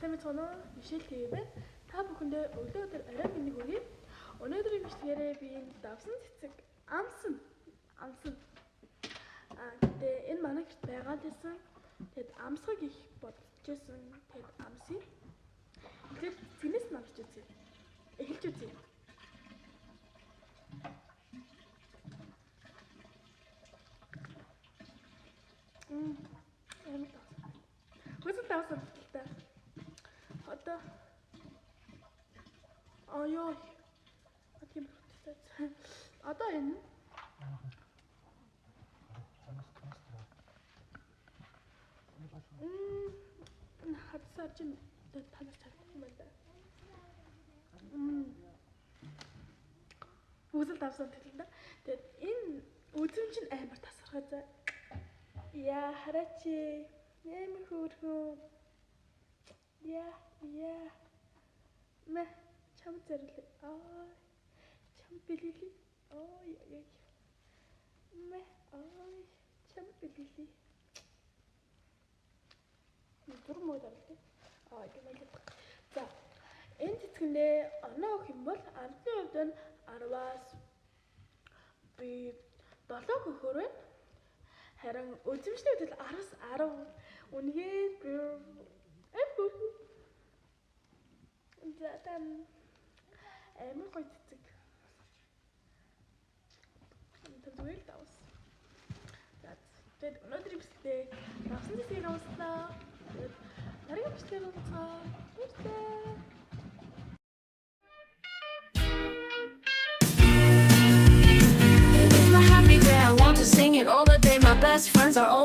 сайн байна. Мишель TV байна. Та бүхэндээ өглөө арай мэнийг хүргэе. Өнөөдрийн бичлэгээрээ би давсан цэцэг амсан. Гэтээ энэ манай гэрт байгаа гэсэн. Тэгэд амсгаг их бодчихсон. Тэгэд амсыг. Тэгэхээр цэнэс намж үзье. Эхэлж үзье. Хөөсөн давсан та. Одоо ёо. Атим хөтөлтэй. Одоо энэ хатсарч танаас чадсан юм байна. Хөөсөн давсан тэлнэ. Тэгээд энэ үзүүн чинь амар тасархай за. Яа хараач. Нэмэр хөөрхөн. Яа. Мэ чам зэрлээ. Чам билили. Яа. Мэ чам билили. Дурмод орлоо. Гэмэлээ. За. Энэ цэцгэндээ оноо өгөх юм бол амтны хувьд нь 10-аас би 7 өгөхөр байна. Харин үзэмжтэй хөдөл 10-аас 10 үнэхээр амар гоё цэцэг. Тэдгээр давс. За тэгээд өнөөдрийн бичлэгээ давсан цэцгийг авснаа. Дараагийн бичлэгээр уулзъя. I want to sing it all the day. My best friends are all